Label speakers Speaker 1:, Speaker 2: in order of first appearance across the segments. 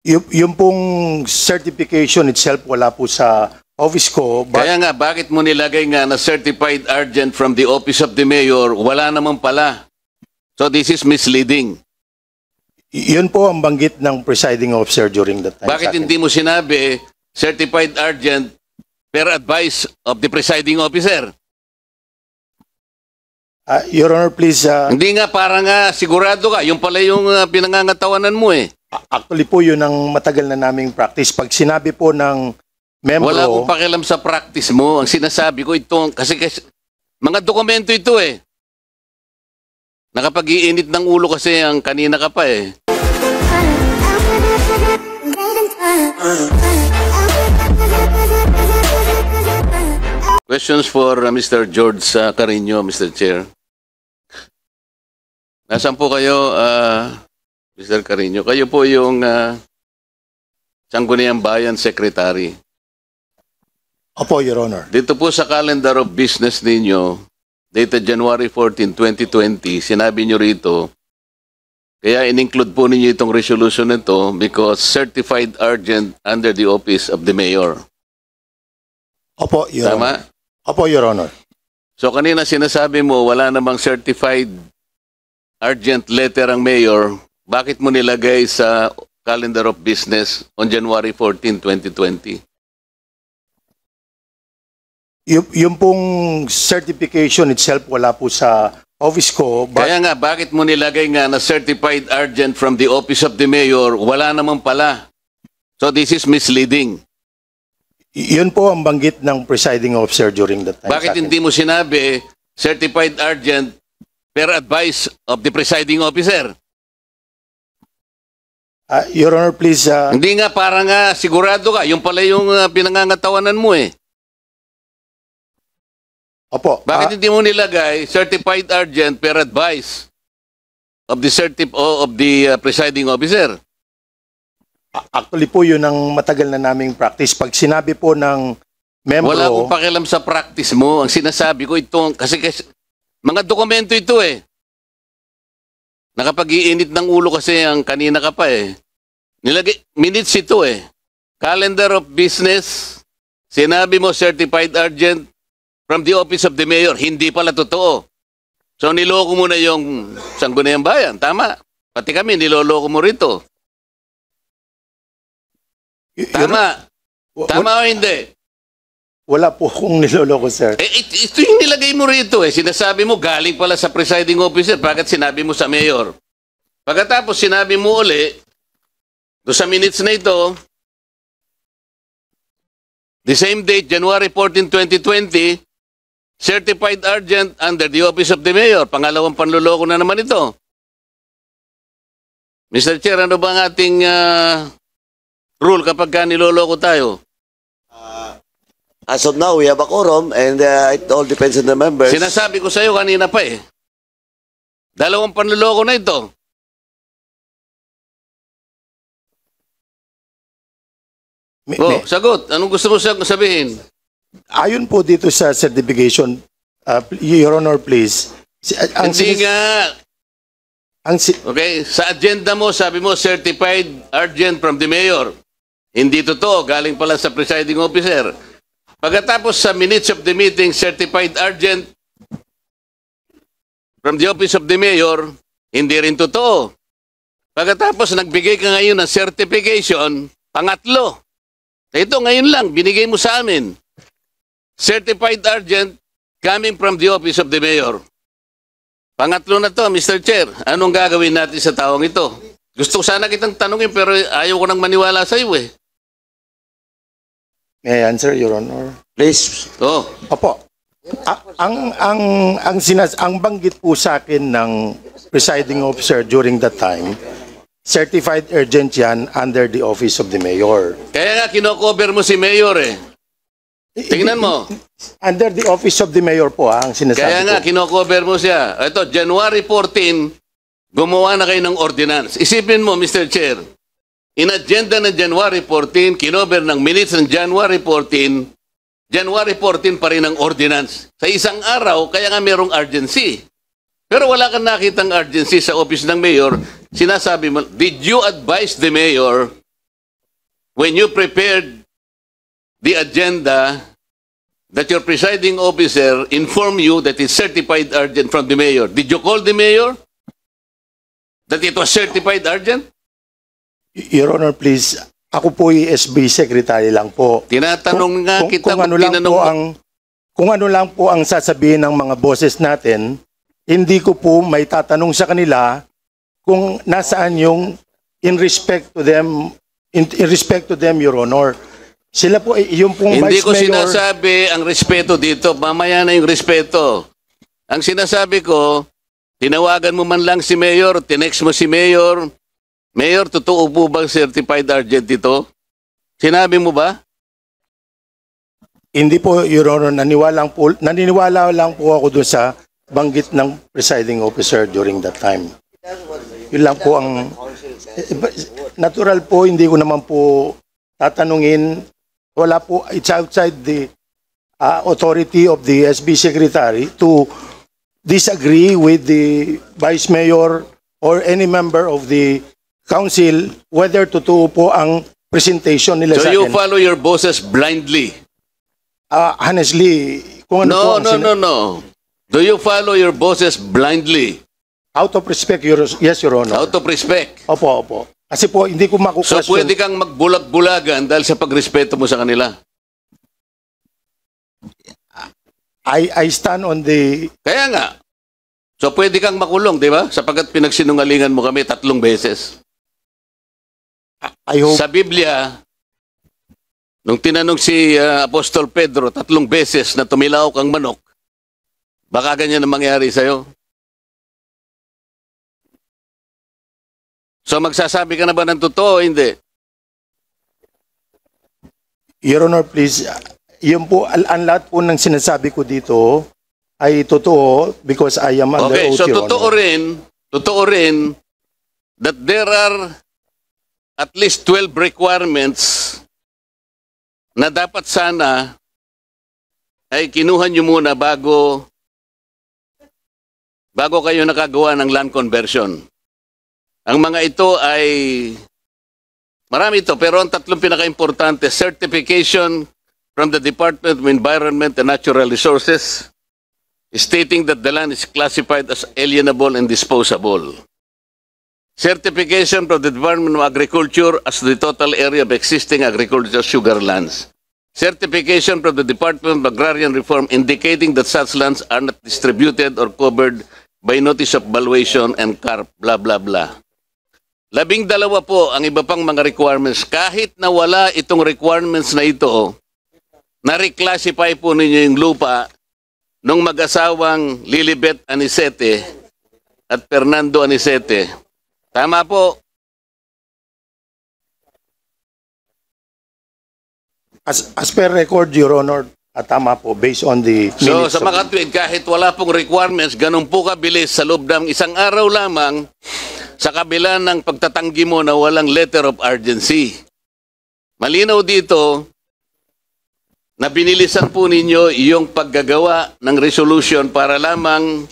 Speaker 1: Yung pong certification itself wala po sa office ko. But
Speaker 2: Kaya nga, bakit mo nilagay nga na certified urgent from the office of the mayor? Wala naman pala. So this is misleading.
Speaker 1: yun po ang banggit ng presiding officer during that time.
Speaker 2: Bakit
Speaker 1: sa akin.
Speaker 2: hindi mo sinabi certified urgent per advice of the presiding officer?
Speaker 1: Your Honor, please.
Speaker 2: Hindi nga, para nga sigurado ka. Yung pala yung pinangangatawanan mo eh.
Speaker 1: Actually po yun ang matagal na naming practice. Pag sinabi po ng membro...
Speaker 2: Wala akong pakialam sa practice mo. Ang sinasabi ko ito, kasi mga dokumento ito eh. Nakapag-iinit ng ulo kasi ang kanina ka pa eh. Questions for Mr. George Carino, Mr. Chair. Nasaan po kayo, Mr. Carino? Kayo po yung Sangguniang Bayan Secretary.
Speaker 1: Opo, Your Honor.
Speaker 2: Dito po sa calendar of business ninyo, dated January 14, 2020, sinabi nyo rito, kaya in-include po ninyo itong resolution nito because certified urgent under the office of the mayor.
Speaker 1: Opo, Your
Speaker 2: Tama?
Speaker 1: Honor. Opo, Your Honor.
Speaker 2: So kanina sinasabi mo, wala namang certified urgent letter ang mayor. Bakit mo nilagay sa calendar of business on January 14, 2020?
Speaker 1: Yung pong certification itself wala po sa office ko. But
Speaker 2: Kaya nga, bakit mo nilagay nga na certified urgent from the office of the mayor? Wala naman pala. So this is misleading.
Speaker 1: yun po ang banggit ng presiding officer during that time.
Speaker 2: Bakit
Speaker 1: sa akin.
Speaker 2: hindi mo sinabi certified urgent per advice of the presiding officer?
Speaker 1: Your Honor, please.
Speaker 2: Hindi nga, para nga sigurado ka. Yung pala yung pinangangatawanan mo eh.
Speaker 1: Opo.
Speaker 2: Bakit hindi mo nilagay certified urgent per advice of the presiding officer?
Speaker 1: Actually po yun ang matagal na naming practice. Pag sinabi po ng membro...
Speaker 2: Wala akong pakialam sa practice mo. Ang sinasabi ko ito, kasi mga dokumento ito eh. Nakapag-iinit ng ulo kasi ang kanina ka pa eh. Minutes ito eh. Calendar of business, sinabi mo certified urgent from the office of the mayor. Hindi pala totoo. So niloko mo na yung Sangguniang Bayan. Tama. Pati kami, niloloko mo rito. Tama. Tama o hindi?
Speaker 1: Wala po akong niloloko, sir.
Speaker 2: Ito yung nilagay mo rito eh. Sinasabi mo galing pala sa presiding officer. Bakit sinabi mo sa mayor? Pagkatapos sinabi mo uli, do sa minutes na ito, the same date, January 14, 2020, certified urgent under the office of the mayor. Pangalawang panluloko na naman ito. Mr. Chair, ano ba ang ating rule kapag niloloko tayo?
Speaker 3: As of now, we have a quorum and it all depends on the members.
Speaker 2: Sinasabi ko sa iyo kanina pa eh. Dalawang panluloko na ito. Sagot. Anong gusto mo sabihin?
Speaker 1: Ayon po dito sa certification, Your Honor, please.
Speaker 2: Hindi nga. Okay, sa agenda mo, sabi mo, certified urgent from the mayor. Hindi totoo, galing pala sa presiding officer. Pagkatapos sa minutes of the meeting, certified urgent from the office of the mayor, hindi rin totoo. Pagkatapos nagbigay ka ngayon ng certification, pangatlo. Ito ngayon lang, binigay mo sa amin. Certified urgent coming from the office of the mayor. Pangatlo na to, Mr. Chair. Anong gagawin natin sa taong ito? Gusto ko sana kitang tanungin pero ayaw ko nang maniwala sa iyo eh.
Speaker 1: May I answer, Your Honor?
Speaker 3: Please.
Speaker 2: Oh.
Speaker 1: Opo. Ang banggit po sa akin ng presiding officer during that time, certified urgent yan under the office of the mayor.
Speaker 2: Kaya nga kino-cover mo si mayor eh. Tingnan mo.
Speaker 1: Under the office of the mayor po ang sinasabi
Speaker 2: Kaya nga
Speaker 1: ko.
Speaker 2: kino-cover mo siya. Ito, January 14, gumawa na kayo ng ordinance. Isipin mo, Mr. Chair, in agenda ng January 14, kinover ng minutes ng January 14, January 14 pa rin ang ordinance. Sa isang araw, kaya nga merong urgency. Pero wala kang nakitang urgency sa office ng mayor. Sinasabi mo, did you advise the mayor when you prepared the agenda that your presiding officer informed you that it's certified urgent from the mayor. Did you call the mayor that it was certified urgent?
Speaker 1: Your Honor, please, ako po yung SB Secretary lang po.
Speaker 2: Tinatanong nga kita
Speaker 1: kung ano lang po ang kung ano lang po ang sasabihin ng mga bosses natin, hindi ko po may tatanong sa kanila kung nasaan yung in respect to them, Your Honor. Sila po, yung pong
Speaker 2: Hindi
Speaker 1: Vice
Speaker 2: ko
Speaker 1: Mayor,
Speaker 2: sinasabi ang respeto dito. Mamaya na yung respeto. Ang sinasabi ko, tinawagan mo man lang si Mayor, tinext mo si Mayor. Mayor, totoo po bang certified urgent ito? Sinabi mo ba?
Speaker 1: hindi po, Your Honor, naniniwala lang po ako dun sa banggit ng presiding officer during that time. Yun lang po ang natural po, hindi ko naman po tatanungin. Wala po, it's outside the authority of the SB Secretary to disagree with the Vice Mayor or any member of the Council whether totoo po ang presentation nila
Speaker 2: So
Speaker 1: sa
Speaker 2: you
Speaker 1: akin.
Speaker 2: follow your bosses blindly?
Speaker 1: Honestly, kung ano po
Speaker 2: No,
Speaker 1: ang
Speaker 2: no. Do you follow your bosses blindly?
Speaker 1: out of respect, yes, Your Honor.
Speaker 2: Out of respect?
Speaker 1: Opo. Kasi po, hindi ko
Speaker 2: So
Speaker 1: makukwestiyon.
Speaker 2: pwede kang magbulag-bulagan dahil sa pagrespeto mo sa kanila?
Speaker 1: I stand on the...
Speaker 2: Kaya nga. So pwede kang makulong, di ba? Sapagkat pinagsinungalingan mo kami 3 beses.
Speaker 1: I hope...
Speaker 2: Sa Biblia, nung tinanong si Apostol Pedro 3 beses na tumilaok ang manok, baka ganyan ang mangyari sa'yo. So magsasabi ka na ba ng totoo o hindi?
Speaker 1: Your Honor, please, yun po, ang lahat po ng sinasabi ko dito ay totoo because I am under
Speaker 2: Okay,
Speaker 1: oath,
Speaker 2: so
Speaker 1: Your Honor.
Speaker 2: totoo rin that there are at least 12 requirements na dapat sana ay kinuha nyo muna bago kayo nakagawa ng land conversion. Ang mga ito ay marami ito, pero ang 3 pinaka-importante: certification from the Department of Environment and Natural Resources stating that the land is classified as alienable and disposable. Certification from the Department of Agriculture as the total area of existing agricultural sugar lands. Certification from the Department of Agrarian Reform indicating that such lands are not distributed or covered by notice of valuation and CARP, blah, blah, blah. 12 po ang iba pang mga requirements. Kahit na wala itong requirements na ito, na-reclassify po ninyo yung lupa nung mag-asawang Lilibet Anicete at Fernando Anicete. Tama po.
Speaker 1: As per record, Your Honor, tama po, based on the
Speaker 2: So
Speaker 1: minutes
Speaker 2: sa
Speaker 1: of-
Speaker 2: makatwid, kahit wala pong requirements, ganun po kabilis sa loob ng isang araw lamang, sa kabila ng pagtatanggi mo na walang letter of urgency. Malinaw dito na binilisan po ninyo yung paggagawa ng resolution para lamang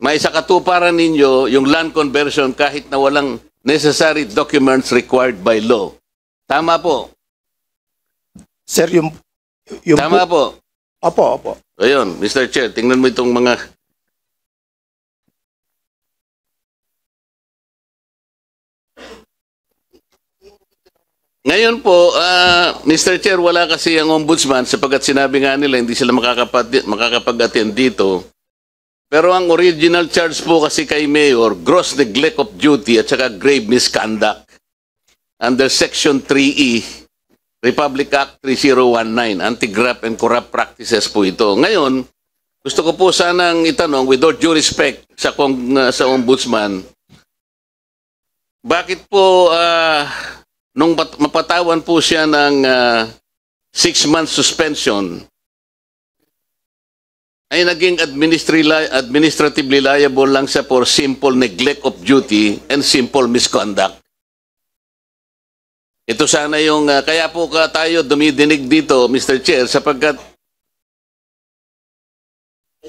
Speaker 2: may sakatuparan ninyo yung land conversion kahit na walang necessary documents required by law. Tama po.
Speaker 1: Sir, yung
Speaker 2: Tama po.
Speaker 1: Opo.
Speaker 2: Ayun, Mr. Chair, tingnan mo itong mga... Ngayon po, Mr. Chair, wala kasi ang ombudsman sapagkat sinabi nga nila hindi sila makakapag-attend dito. Pero ang original charge po kasi kay Mayor, gross neglect of duty at saka grave misconduct under Section 3E, Republic Act 3019, Anti-Graft and Corrupt Practices po ito. Ngayon, gusto ko po sanang itanong, with all due respect sa ombudsman, bakit po nung mapatawan po siya ng 6-month suspension, ay naging administratively liable lang siya for simple neglect of duty and simple misconduct. Ito sana yung, kaya po tayo dumidinig dito, Mr. Chair, sapagkat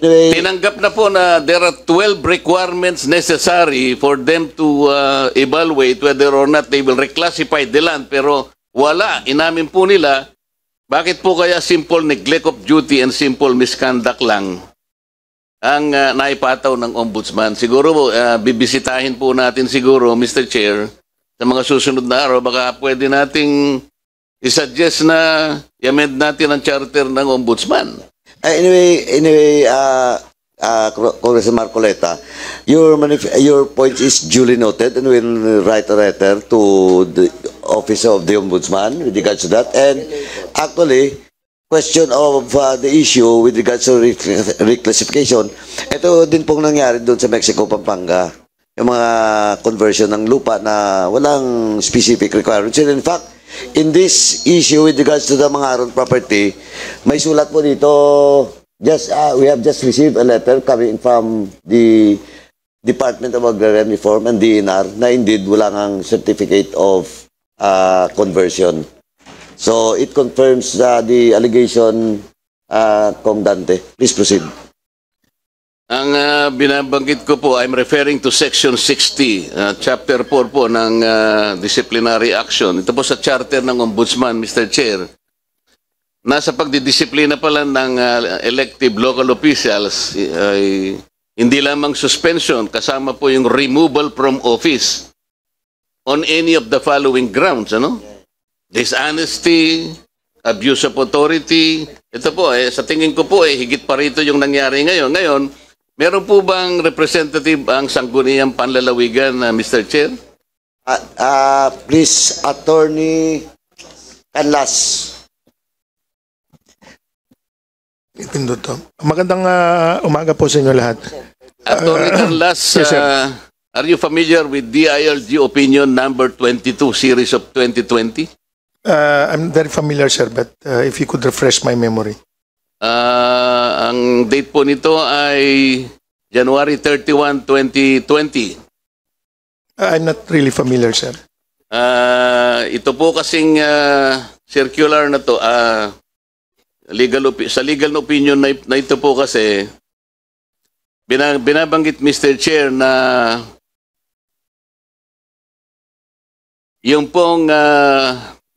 Speaker 3: Anyway,
Speaker 2: Tinanggap na po na there are 12 requirements necessary for them to evaluate whether or not they will reclassify the land. Pero wala. Inamin po nila, bakit po kaya simple neglect of duty and simple misconduct lang ang naipataw ng ombudsman? Siguro bibisitahin po natin siguro, Mr. Chair, sa mga susunod na araw, baka pwede nating isuggest na i-amend natin ang charter ng ombudsman.
Speaker 3: anyway, Congressman Marcoleta, your point is duly noted, and we'll write a letter to the Office of the Ombudsman with regards to that. And actually, question of the issue with regards to reclassification, ito din pong nangyari doon sa Mexico, Pampanga. Yung mga conversion ng lupa na walang specific requirements. And in fact, in this issue with regards to the Mangaron property, may sulat po dito, we have just received a letter coming from the Department of Agrarian Reform and DNR na indeed wala ngang certificate of conversion. So it confirms the allegation, Kong Dante. Please proceed.
Speaker 2: Ang binabanggit ko po, I'm referring to Section 60, Chapter 4 po ng Disciplinary Action. Ito po sa charter ng Ombudsman, Mr. Chair. Nasa pagdidisiplina pala ng elective local officials, hindi lamang suspension, kasama po yung removal from office on any of the following grounds, ano? Dishonesty, abuse of authority. Ito po, sa tingin ko po, higit pa rito yung nangyari ngayon. Ngayon, meron po bang representative ang Sangguniang Panlalawigan, Mr. Chair?
Speaker 3: Please, Attorney Canlas.
Speaker 1: Ipinduto. Magandang umaga po sa inyo lahat.
Speaker 2: Attorney Canlas,
Speaker 1: yes, sir.
Speaker 2: are you familiar with DILG Opinion number 22, series of 2020?
Speaker 1: I'm very familiar, sir, but if you could refresh my memory.
Speaker 2: Ang date po nito ay January 31, 2020.
Speaker 1: I'm not really familiar, sir.
Speaker 2: Ito po kasing circular na to, sa legal opinion na ito po kasi, binabanggit, Mr. Chair, na yung pong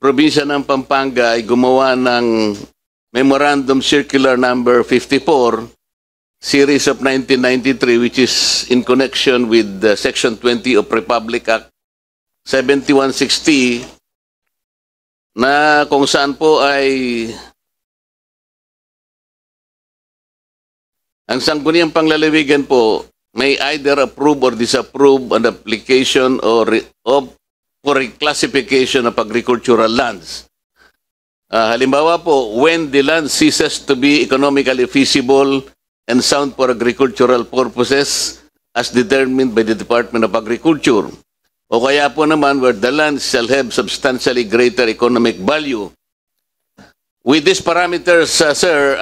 Speaker 2: probinsya ng Pampanga ay gumawa ng Memorandum Circular number 54, series of 1993, which is in connection with Section 20 of Republic Act 7160, na kung saan po ay ang Sangguniang Panglalawigan po may either approve or disapprove an application or for reclassification of agricultural lands. Halimbawa po, when the land ceases to be economically feasible and sound for agricultural purposes as determined by the Department of Agriculture. O kaya po naman where the land shall have substantially greater economic value. With these parameters, sir,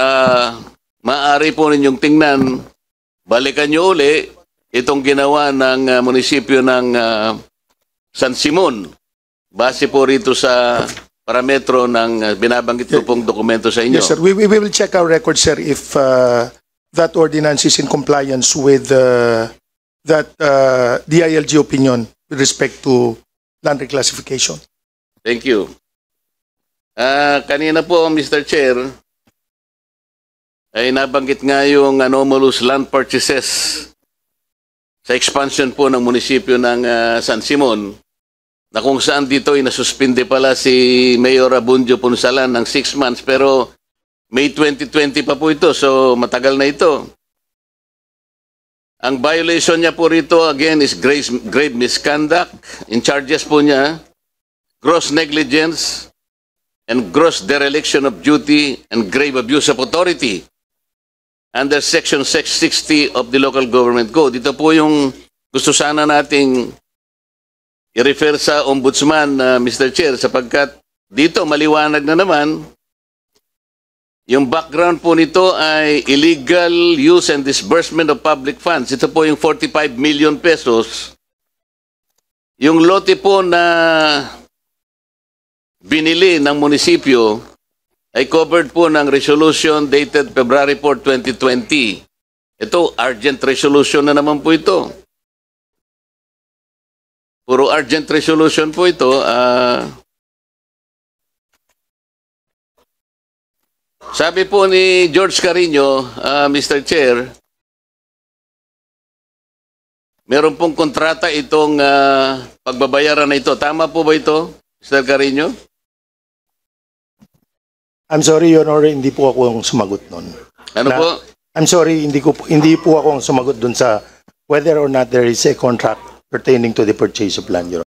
Speaker 2: maaari po ninyong tingnan, balikan nyo uli itong ginawa ng munisipyo ng San Simon. Base po rito sa parametro ng binabanggit ko pong dokumento sa inyo.
Speaker 1: Yes, sir. We will check our record, sir, if that ordinance is in compliance with that DILG opinion with respect to land reclassification.
Speaker 2: Thank you. Kanina po, Mr. Chair, ay nabanggit nga yung anomalous land purchases sa expansion po ng munisipyo ng San Simon, na kung saan dito ay nasuspinde pala si Mayor Abundio Punsalan ng 6 months, pero May 2020 pa po ito, so matagal na ito. Ang violation niya po rito, again, is grave misconduct. In charges po niya, gross negligence and gross dereliction of duty and grave abuse of authority under Section 660 of the Local Government Code. Ito po yung gusto sana nating i-refer sa Ombudsman, Mr. Chair, sapagkat dito maliwanag na naman, yung background po nito ay illegal use and disbursement of public funds. Ito po yung 45 million pesos. Yung lote po na binili ng munisipyo ay covered po ng resolution dated February 4, 2020. Ito, urgent resolution na naman po ito. Puro urgent resolution po ito. Sabi po ni George Carino, Mr. Chair, meron pong kontrata itong pagbabayaran na ito. Tama po ba ito, Mr. Carino?
Speaker 1: I'm sorry, Your Honor, hindi po ako ang sumagot nun.
Speaker 2: Ano po?
Speaker 1: I'm sorry, hindi po ako ang sumagot dun sa whether or not there is a contract pertaining to the purchase of land, Your